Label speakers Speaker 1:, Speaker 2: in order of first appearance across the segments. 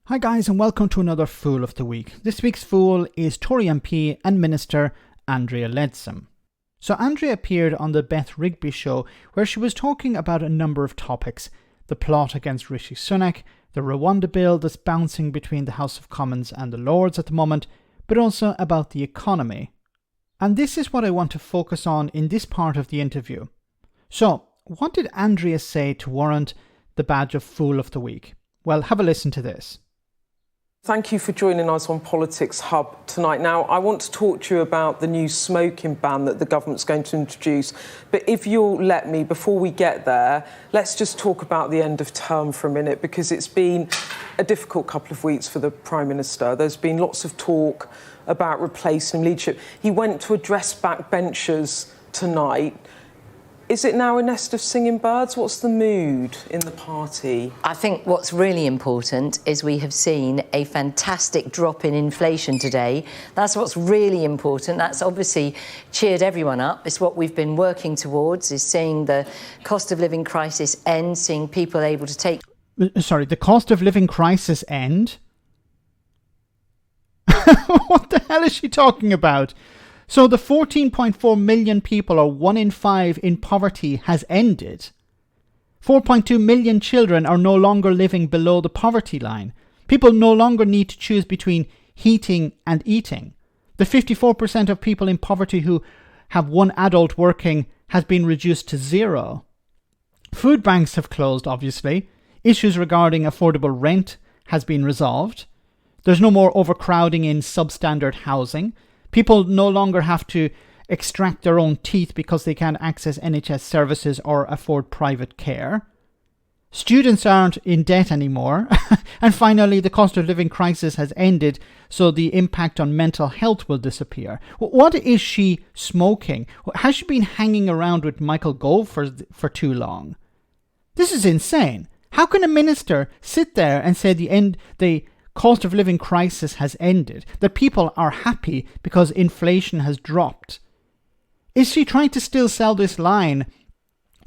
Speaker 1: Hi guys, and welcome to another Fool of the Week. This week's Fool is Tory MP and Minister Andrea Leadsom. So Andrea appeared on the Beth Rigby show where she was talking about a number of topics. The plot against Rishi Sunak, the Rwanda bill that's bouncing between the House of Commons and the Lords at the moment, but also about the economy. And this is what I want to focus on in this part of the interview. So, what did Andrea say to warrant the badge of Fool of the Week? Well, have a listen to this.
Speaker 2: Thank you for joining us on Politics Hub tonight. Now, I want to talk to you about the new smoking ban that the government's going to introduce. But if you'll let me, before we get there, let's just talk about the end of term for a minute, because it's been a difficult couple of weeks for the Prime Minister. There's been lots of talk about replacing leadership. He went to address backbenchers tonight. Is it now a nest of singing birds? What's the mood in the party?
Speaker 3: I think what's really important is we have seen a fantastic drop in inflation today. That's what's really important. That's obviously cheered everyone up. It's what we've been working towards, is seeing the cost of living crisis end, seeing people able to take...
Speaker 1: Sorry, the cost of living crisis end? What the hell is she talking about? So the 14.4 million people, or 1 in 5, in poverty has ended. 4.2 million children are no longer living below the poverty line. People no longer need to choose between heating and eating. The 54% of people in poverty who have one adult working has been reduced to 0. Food banks have closed, obviously. Issues regarding affordable rent has been resolved. There's no more overcrowding in substandard housing. People no longer have to extract their own teeth because they can't access NHS services or afford private care. Students aren't in debt anymore. And finally, the cost of living crisis has ended, so the impact on mental health will disappear. What is she smoking? Has she been hanging around with Michael Gove for too long? This is insane. How can a minister sit there and say the cost of living crisis has ended, that people are happy because inflation has dropped? Is she trying to still sell this line,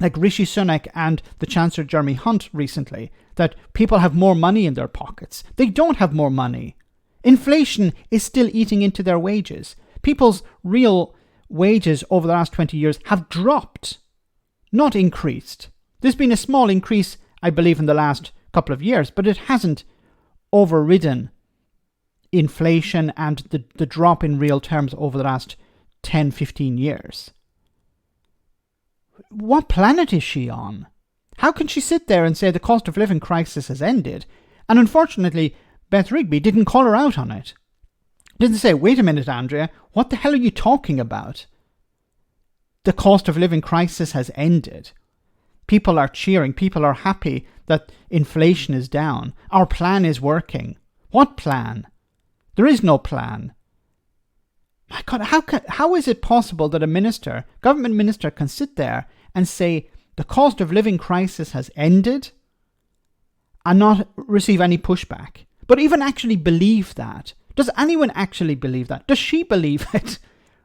Speaker 1: like Rishi Sunak and the Chancellor Jeremy Hunt recently, that people have more money in their pockets? They don't have more money. Inflation is still eating into their wages. People's real wages over the last 20 years have dropped, not increased. There's been a small increase, I believe, in the last couple of years, but it hasn't overridden inflation and the drop in real terms over the last 10-15 years. What planet is she on? How can she sit there and say the cost of living crisis has ended? And unfortunately, Beth Rigby didn't call her out on it. Didn't say, wait a minute, Andrea, what the hell are you talking about? The cost of living crisis has ended. People are cheering. People are happy that inflation is down. Our plan is working. What plan? There is no plan. My God, how is it possible that a government minister, can sit there and say the cost of living crisis has ended and not receive any pushback? But even actually believe that? Does anyone actually believe that? Does she believe it?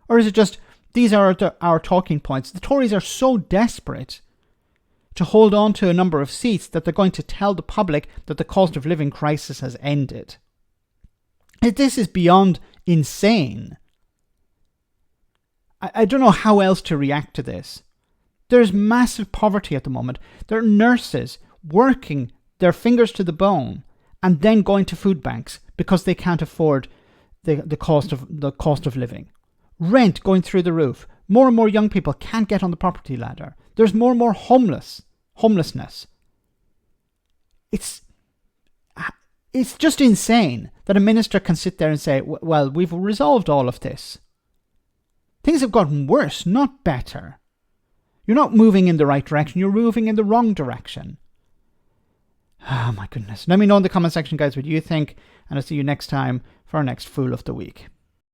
Speaker 1: Or is it just, these are our talking points? The Tories are so desperate to hold on to a number of seats that they're going to tell the public that the cost of living crisis has ended. This is beyond insane. I don't know how else to react to this. There's massive poverty at the moment. There are nurses working their fingers to the bone and then going to food banks because they can't afford the cost of living. Rent going through the roof. More and more young people can't get on the property ladder. There's more and more homelessness. It's just insane that a minister can sit there and say, well, we've resolved all of this. Things have gotten worse, not better. You're not moving in the right direction, you're moving in the wrong direction. Oh my goodness. Let me know in the comment section, guys, what you think, and I'll see you next time for our next Fool of the Week.